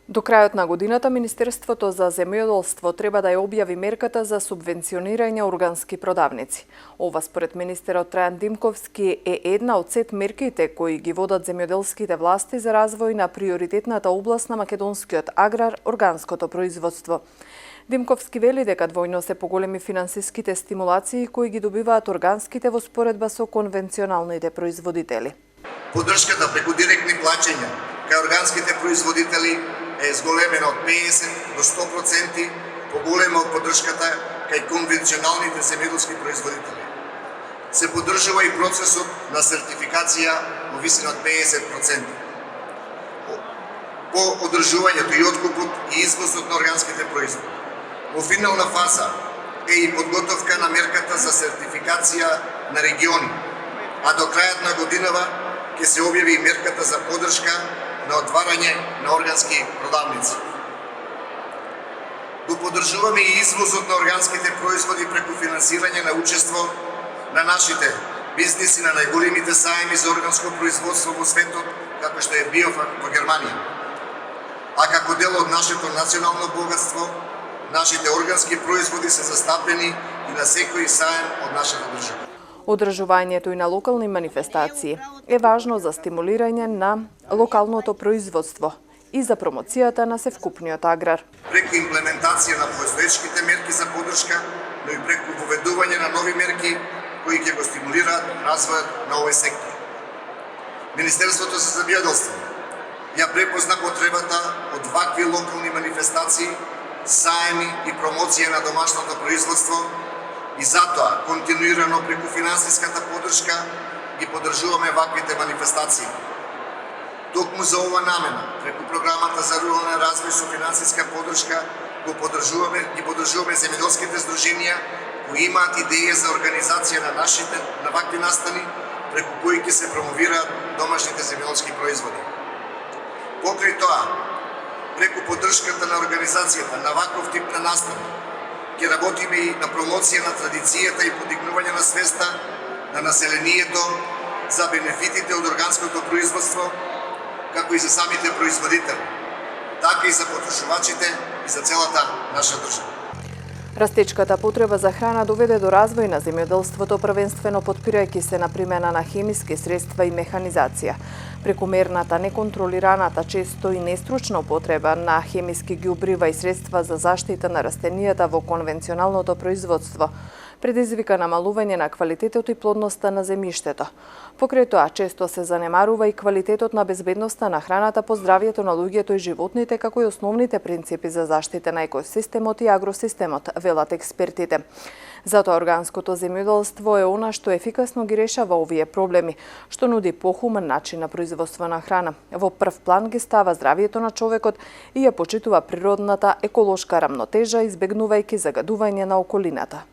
До крајот на годината Министерството за земјоделство треба да ја објави мерката за субвенционирање органски продавници. Ова според министерот Трајан Димковски е една од сет мерките кои ги водат земјоделските власти за развој на приоритетната област на македонскиот аграр, органското производство. Димковски вели дека двојно се поголеми финансиските стимулации кои ги добиваат органските во споредба со конвенционалните производители. Поддршката преку директни плаќања кај органските производители е зголемена од 50 до 100% поголема од поддршката кај конвенционалните земјоделски производители. Се поддржува и процесот на сертификација во висина од 50%. По одржувањето и откупот и извозот на органските производи. Во финална фаза е и подготовка на мерката за сертификација на региони, а до крајот на годинава ќе се објави и мерката за поддршка на отварање на органски продавници. Го поддржуваме и извозот на органските производи преку финансирање на учество на нашите бизниси на најголемите саеми за органско производство во светот, како што е Биофак во Германија. А како дел од нашето национално богатство, нашите органски производи се застапени и на секој саем од нашата држава. Одржувањето и на локални манифестации е важно за стимулирање на локалното производство и за промоцијата на севкупниот аграр. Преку имплементација на постоечките мерки за поддршка, но и преку воведување на нови мерки кои ќе го стимулираат развојот на овој сектор. Министерството за земјоделство ја препозна потребата од вакви локални манифестации, саеми и промоција на домашното производство и затоа континуирано преку финансиската поддршка ги поддржуваме ваквите манифестации. Токму за ова намена, преку програмата за рурален развој со финансиска поддршка, ги поддржуваме земјоделските здруженија кои имаат идеја за организација на вакви настани, преку кои ќе се промовираат домашните земјоделски производи. Покрај тоа, преку поддршката на организацијата на ваков тип на настани, ќе работиме и на промоција на традицијата и подигнување на свеста на населението за бенефитите од органското производство, како и за самите производители, така и за потрошувачите и за целата наша држава. Растечката потреба за храна доведе до развој на земјоделството, првенствено потпирајќи се на примена на хемиски средства и механизација. Прекумерната, неконтролираната, често и нестручна употреба на хемиски ѓубрива и средства за заштита на растенијата во конвенционалното производство предизвика намалување на квалитетот и плодноста на земјиштето. Покрај тоа, често се занемарува и квалитетот на безбедноста на храната по здравјето на луѓето и животните, како и основните принципи за заштита на екосистемот и агросистемот, велат експертите. Затоа органското земјоделство е она што ефикасно ги решава овие проблеми, што нуди похумен начин на производство на храна. Во прв план ги става здравјето на човекот и ја почитува природната еколошка рамнотежа, избегнувајќи загадување на околината.